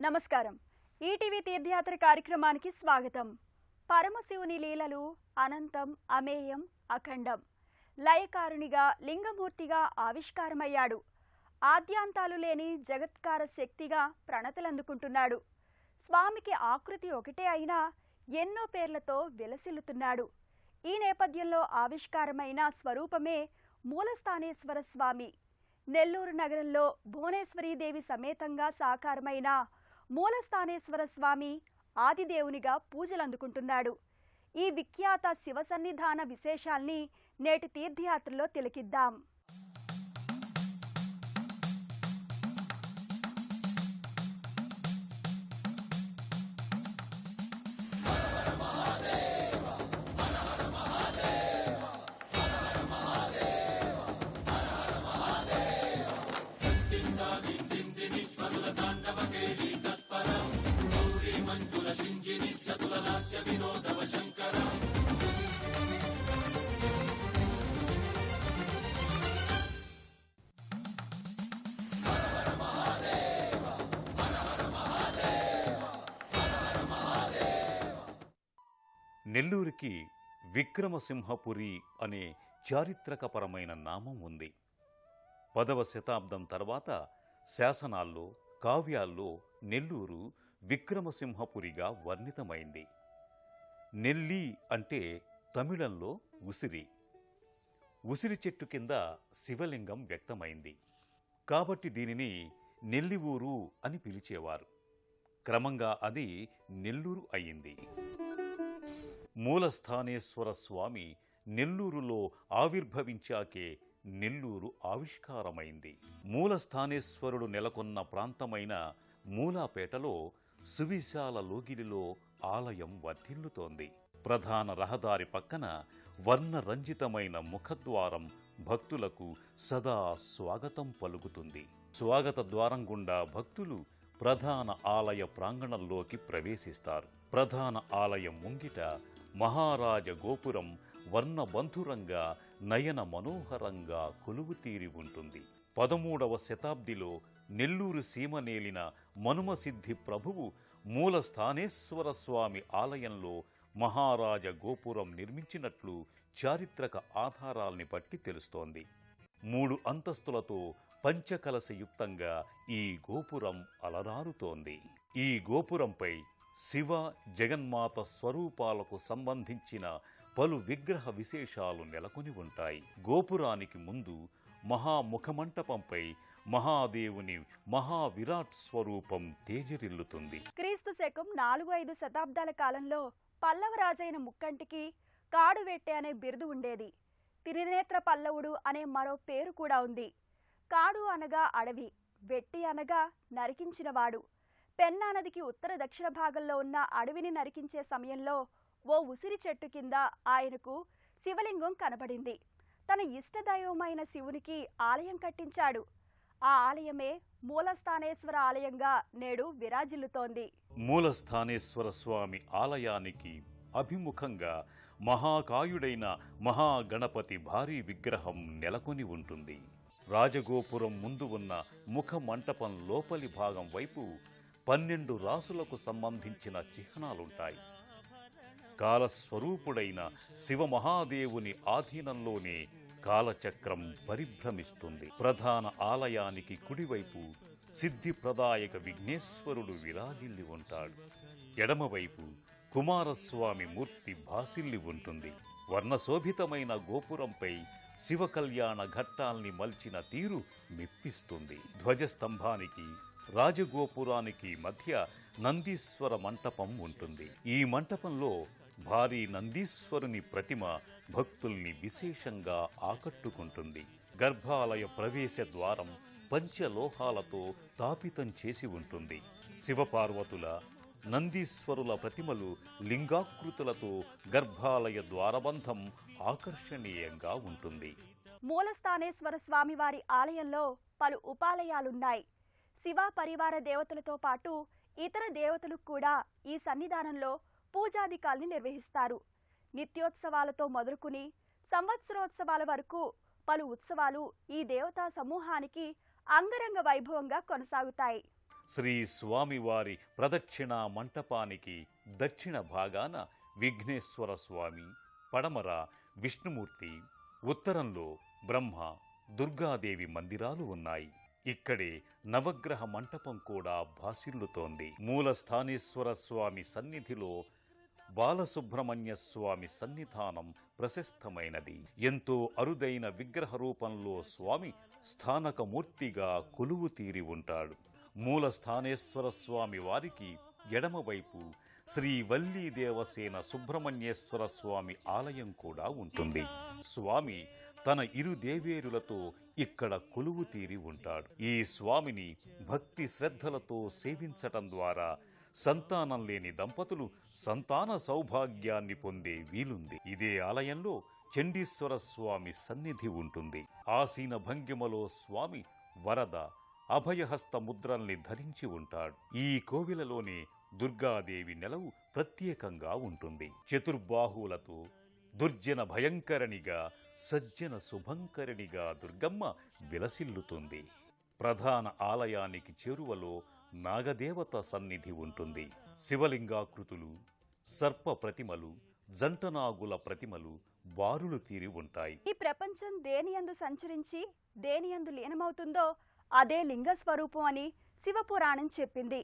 నమస్కారం. ఈటీవీ తీర్థయాత్ర కార్యక్రమానికి స్వాగతం. పరమశివుని లీలలు అనంతం, అమేయం, అఖండం. లయకారునిగా, లింగమూర్తిగా ఆవిష్కారమయ్యాడు. ఆద్యాంతాలు లేని జగత్కార శక్తిగా ప్రణతులందుకుంటున్నాడు. స్వామికి ఆకృతి ఒకటే అయినా ఎన్నో పేర్లతో విలసిల్లుతున్నాడు. ఈ నేపథ్యంలో ఆవిష్కారమైన స్వరూపమే మూలస్థానేశ్వర స్వామి. నెల్లూరు నగరంలో భువనేశ్వరీదేవి సమేతంగా సాకారమైన మూలస్థానేశ్వర స్వామి ఆదిదేవునిగా పూజలందుకుంటున్నాడు. ఈ విఖ్యాత శివ సన్నిధాన విశేషాల్ని నేటి తీర్థయాత్రలో తిలకిద్దాం. నెల్లూరుకి విక్రమసింహపురి అనే చారిత్రకపరమైన నామం ఉంది. 10వ శతాబ్దం తర్వాత శాసనాల్లో, కావ్యాల్లో నెల్లూరు విక్రమసింహపురిగా వర్ణితమైంది. నెల్లి అంటే తమిళంలో ఉసిరి. ఉసిరి చెట్టు కింద శివలింగం వ్యక్తమైంది కాబట్టి దీనిని నెల్లి ఊరు అని పిలిచేవారు. క్రమంగా అది నెల్లూరు అయింది. మూలస్థానేశ్వర స్వామి నెల్లూరులో ఆవిర్భవించాకే నెల్లూరు ఆవిష్కారమైంది. మూలస్థానేశ్వరుడు నెలకొన్న ప్రాంతమైన మూలాపేటలో సువిశాల లోగిలిలో ఆలయం వర్ధిల్లుతోంది. ప్రధాన రహదారి పక్కన వర్ణరంజితమైన ముఖద్వారం భక్తులకు సదా స్వాగతం పలుకుతుంది. స్వాగత ద్వారం గుండా భక్తులు ప్రధాన ఆలయ ప్రాంగణంలోకి ప్రవేశిస్తారు. ప్రధాన ఆలయం ముంగిట మహారాజ గోపురం వర్ణబంధురంగా నయన మనోహరంగా కొలువుతీరి ఉంటుంది. 13వ శతాబ్దిలో నెల్లూరు సీమనేలిన మనుమసిద్ధి ప్రభువు మూలస్థానేశ్వర స్వామి ఆలయంలో మహారాజ గోపురం నిర్మించినట్లు చారిత్రక ఆధారాల్ని బట్టి తెలుస్తోంది. 3 అంతస్తులతో పంచకలశయుక్తంగా ఈ గోపురం అలరారుతోంది. ఈ గోపురంపై శివ, జగన్మాత స్వరూపాలకు సంబంధించిన పలు విగ్రహ విశేషాలు నెలకొని ఉంటాయి. గోపురానికి ముందు మహాముఖమంటపంపై మహాదేవుని మహావిరాట్ స్వరూపం తేజరిల్లుతుంది. క్రీస్తు శకం 4-5 శతాబ్దాల కాలంలో పల్లవరాజైన ముక్కంటికి కాడువెట్టె అనే బిరుదు ఉండేది. త్రినేత్ర పల్లవుడు అనే మరో పేరు కూడా ఉంది. కాడు అనగా అడవి, వెట్టి అనగా నరికించినవాడు. పెన్నా నదికి ఉత్తర దక్షిణ భాగంలో ఉన్న అడవిని నరికించే సమయంలో ఓ ఉసిరి చెట్టు కింద ఆయనకు శివలింగం కనబడింది. తన ఇష్టదైవమైన శివునికి ఆలయం కట్టించాడు. ఆ ఆలయమే మూలస్థానేశ్వర ఆలయంగా నేడు విరాజిల్లుతోంది. మూలస్థానేశ్వర స్వామి ఆలయానికి అభిముఖంగా మహాకాయుడైన మహాగణపతి భారీ విగ్రహం నెలకొని ఉంటుంది. రాజగోపురం ముందు ఉన్న ముఖ మంటపం లోపలి భాగం వైపు 12 రాసులకు సంబంధించిన చిహ్నాలుంటాయి. కాలస్వరూపుడైన శివమహాదేవుని ఆధీనంలోనే కాలచక్రం పరిభ్రమిస్తుంది. ప్రధాన ఆలయానికి కుడివైపు సిద్ధిప్రదాయక విఘ్నేశ్వరుడు విరాజిల్లి ఉంటాడు. ఎడమవైపు కుమారస్వామి మూర్తి భాసిల్లి ఉంటుంది. వర్ణశోభితమైన గోపురంపై శివ కళ్యాణ ఘట్టాల్ని మల్చిన తీరు మెప్పిస్తుంది. ధ్వజస్తంభానికి, రాజగోపురానికి మధ్య నందీశ్వర మంటపం ఉంటుంది. ఈ మంటపంలో భారీ నందీశ్వరుని ప్రతిమ భక్తుల్ని విశేషంగా ఆకట్టుకుంటుంది. గర్భాలయ ప్రవేశ ద్వారం పంచలోహాలతో తాపితం చేసి ఉంటుంది. శివపార్వతుల, నందీశ్వరుల ప్రతిమలు లింగాకృతులతో గర్భాలయ ద్వారబంధం ఆకర్షణీయంగా ఉంటుంది. మూలస్థానేశ్వర స్వామివారి ఆలయంలో పలు ఉపాలయాలున్నాయి. శివ పరివార దేవతలతో పాటు ఇతర దేవతలకు కూడా ఈ సన్నిధానంలో పూజాధికాల్ని నిర్వహిస్తారు. నిత్యోత్సవాలతో మొదలుకుని సంవత్సరోత్సవాల వరకు పలు ఉత్సవాలు ఈ దేవతా సమూహానికి అంగరంగ వైభవంగా కొనసాగుతాయి. శ్రీ స్వామివారి ప్రదక్షిణ మంటపానికి దక్షిణ భాగాన విఘ్నేశ్వర స్వామి, పడమర విష్ణుమూర్తి, ఉత్తరంలో బ్రహ్మ, దుర్గాదేవి మందిరాలు ఉన్నాయి. ఇక్కడే నవగ్రహ మంటపం కూడా భాసిల్లుతోంది. మూలస్థానేశ్వర స్వామి సన్నిధిలో బాలసుబ్రహ్మణ్య స్వామి సన్నిధానం ప్రశస్తమైనది. ఎంతో అరుదైన విగ్రహ రూపంలో స్వామి స్థానకమూర్తిగా కొలువు తీరి ఉంటాడు. మూలస్థానేశ్వర స్వామి వారికి ఎడమవైపు శ్రీ వల్లీ దేవసేన సుబ్రహ్మణ్యేశ్వర స్వామి ఆలయం కూడా ఉంటుంది. స్వామి తన ఇరు దేవేరులతో ఇక్కడ కొలువు తీరి ఉంటాడు. ఈ స్వామిని భక్తి శ్రద్ధలతో సేవించటం ద్వారా సంతానం లేని దంపతులు సంతాన సౌభాగ్యాన్ని పొందే వీలుంది. ఇదే ఆలయంలో చండీశ్వర స్వామి సన్నిధి ఉంటుంది. ఆసీన భంగిమలో స్వామి వరద, అభయహస్త ముద్రల్ని ధరించి ఉంటాడు. ఈ కోవిలలోనే దుర్గాదేవి నెలవు ప్రత్యేకంగా ఉంటుంది. చతుర్బాహువులతో దుర్జన భయంకరణిగా, సజ్జన శుభంకరణిగా దుర్గమ్మ విలసిల్లుతుంది. ప్రధాన ఆలయానికి చేరువలో నాగదేవత సన్నిధి ఉంటుంది. శివలింగాకృతులు, సర్ప ప్రతిమలు, జంటనాగుల ప్రతిమలు బారులు తీరి ఉంటాయి. ఈ ప్రపంచం దేనియందు సంచరించి దేనియందు లీనమవుతుందో అదే లింగ స్వరూపం అని శివపురాణం చెప్పింది.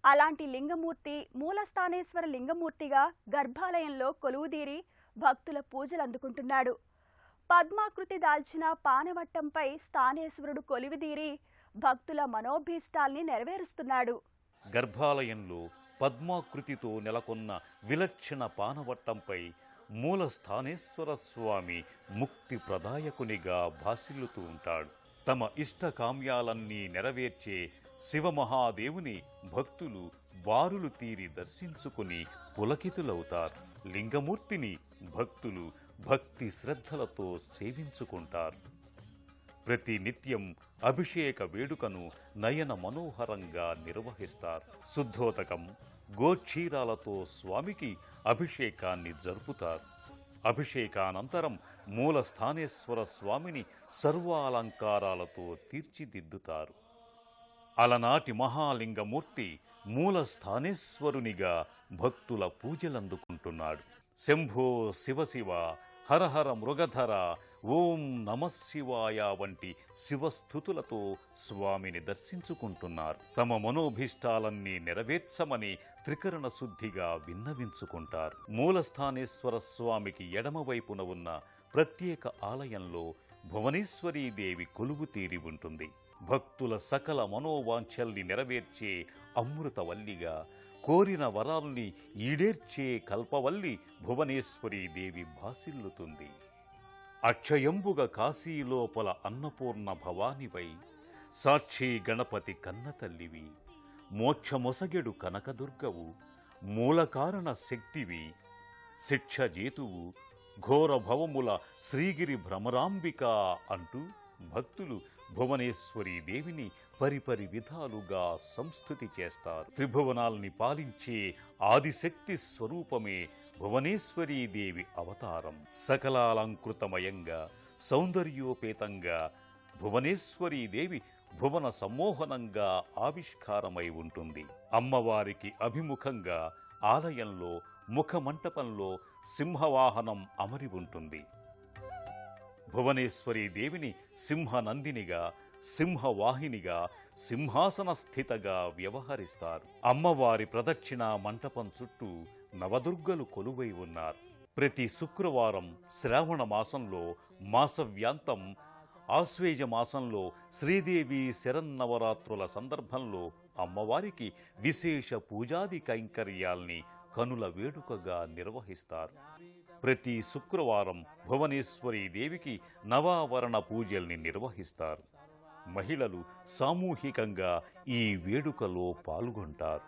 అలాంటి లింగమూర్తి మూలస్థానేశ్వర లింగమూర్తిగా గర్భాలయంలో కొలువుదీరి భక్తుల పూజలు అందుకుంటున్నాడు. పద్మాకృతి దాల్చిన పానవట్టంపై స్థానేశ్వరుడు కొలువుదీరి భక్తుల మనోభీష్టాల్ని నెరవేరుస్తున్నాడు. గర్భాలయంలో పద్మాకృతితో నెలకొన్న విలక్షణ పానవట్టంపై మూలస్థానేశ్వర స్వామి ముక్తి ప్రదాయకునిగా భాసిల్లుతూ ఉంటాడు. తమ ఇష్టకామ్యాలన్నీ నెరవేర్చే శివమహాదేవుని భక్తులు బారులు తీరి దర్శించుకుని పులకితులవుతారు. లింగమూర్తిని భక్తులు భక్తి శ్రద్ధలతో సేవించుకుంటారు. ప్రతి నిత్యం అభిషేక వేడుకను నయన మనోహరంగా నిర్వహిస్తారు. శుద్ధోదకం, గోక్షీరాలతో స్వామికి అభిషేకాన్ని జరుపుతారు. అభిషేకానంతరం మూలస్థానేశ్వర స్వామిని సర్వాలంకారాలతో తీర్చిదిద్దుతారు. అలనాటి మహాలింగమూర్తి మూలస్థానేశ్వరునిగా భక్తుల పూజలందుకుంటున్నాడు. శంభో శివశివ, హరహర మృగధర, ఓం నమశివాయ వంటి శివస్థుతులతో స్వామిని దర్శించుకుంటున్నారు. తమ మనోభీష్టాలన్నీ నెరవేర్చమని త్రికరణ శుద్ధిగా విన్నవించుకుంటారు. మూలస్థానేశ్వర స్వామికి ఎడమవైపున ఉన్న ప్రత్యేక ఆలయంలో భువనేశ్వరీదేవి కొలువు తీరి ఉంటుంది. భక్తుల సకల మనోవాంఛల్ని నెరవేర్చే అమృతవల్లిగా, కోరిన వరాల్ని ఈడేర్చే కల్పవల్లి భువనేశ్వరీదేవి భాసిల్లుతుంది. అక్షయంబుగ కాశీలోపల అన్నపూర్ణ భవానివై, సాక్షి గణపతి కన్నతల్లివి, మోక్షమొసగెడు కనకదుర్గవు, మూలకారణ శక్తివి, శిక్షజేతువు, ఘోర భవముల శ్రీగిరి భ్రమరాంబిక అంటూ భక్తులు భువనేశ్వరీ దేవిని పరిపరి విధాలుగా సంస్తుతి చేస్తారు. త్రిభువనాల్ని పాలించే ఆదిశక్తి స్వరూపమే భువనేశ్వరీ దేవి అవతారం. సకలాలంకృతమయంగా, సౌందర్యోపేతంగా భువనేశ్వరీ దేవి భువన సమ్మోహనంగా ఆవిష్కారమై ఉంటుంది. అమ్మవారికి అభిముఖంగా ఆలయంలో ముఖమంటపంలో సింహవాహనం అమరి ఉంటుంది. భువనేశ్వరీ దేవిని సింహనందినిగా, సింహవాహినిగా, సింహాసన స్థితగా వ్యవహరిస్తారు. అమ్మవారి ప్రదక్షిణ మంటపం చుట్టూ నవదుర్గలు కొలువై ఉన్నారు. ప్రతి శుక్రవారం శ్రావణ మాసంలో మాసవ్యాంతం, ఆశ్వేజ మాసంలో శ్రీదేవి శరన్నవరాత్రుల సందర్భంలో అమ్మవారికి విశేష పూజాది కైంకర్యాల్ని కనుల వేడుకగా నిర్వహిస్తారు. ప్రతి శుక్రవారం భువనేశ్వరీ దేవికి నవావరణ పూజల్ని నిర్వహిస్తారు. మహిళలు సామూహికంగా ఈ వేడుకలో పాల్గొంటారు.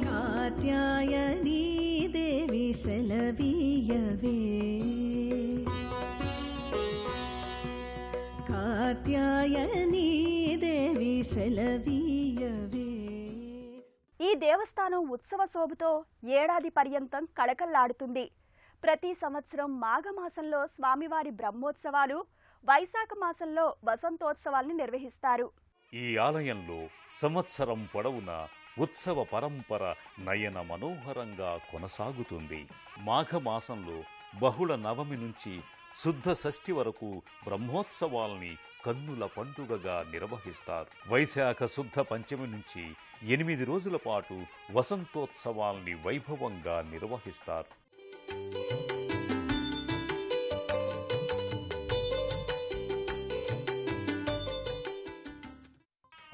కాత్యాయనీ దేవి సెలవీయవే, కాత్యాయనీ దేవి సెలవీయవే. ఈ దేవస్థానం ఉత్సవ శోభతో ఏడాది పర్యంతం కళకళ్లాడుతుంది. ప్రతి సంవత్సరం మాఘమాసంలో స్వామివారి బ్రహ్మోత్సవాలు, వైశాఖ మాసంలో వసంతోత్సవాల్ని నిర్వహిస్తారు. ఈ ఆలయంలో సంవత్సరం పొడవునా ఉత్సవ పరంపర నయన మనోహరంగా కొనసాగుతుంది. మాఘమాసంలో బహుళ నవమి నుంచి శుద్ధ షష్ఠి వరకు బ్రహ్మోత్సవాల్ని కన్నుల పండుగగా నిర్వహిస్తారు. వైశాఖ శుద్ధ పంచమి నుంచి 8 రోజుల పాటు వసంతోత్సవాల్ని వైభవంగా నిర్వహిస్తారు.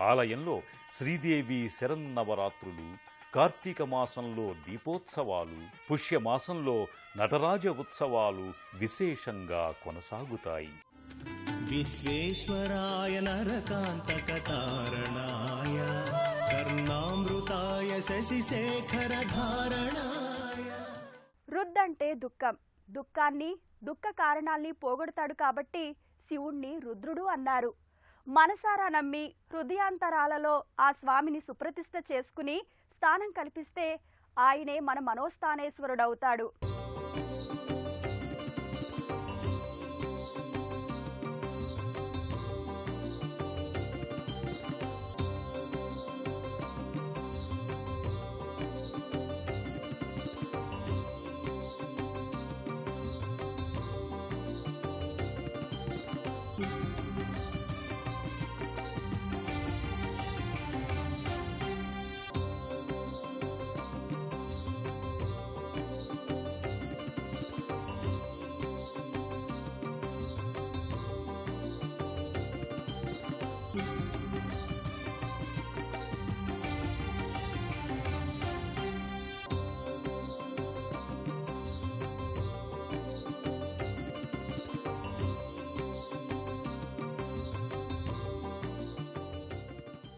ఆలయంలో శ్రీదేవి శరన్నవరాత్రులు, కార్తీక మాసంలో దీపోత్సవాలు, పుష్యమాసంలో నటరాజ ఉత్సవాలు విశేషంగా కొనసాగుతాయి. విశ్వేశ్వరాయ నరకాంతకతారణాయ కర్ణామృతాయ శశిశేఖరధారణాయ. రుద్దంటే దుఃఖం. దుఃఖాన్ని, దుఃఖ కారణాల్ని పోగొడతాడు కాబట్టి శివుణ్ణి రుద్రుడు అన్నారు. మనసారా నమ్మి హృదయాంతరాలలో ఆ స్వామిని సుప్రతిష్ఠ చేసుకుని స్థానం కల్పిస్తే ఆయనే మన మనోస్థానేశ్వరుడవుతాడు.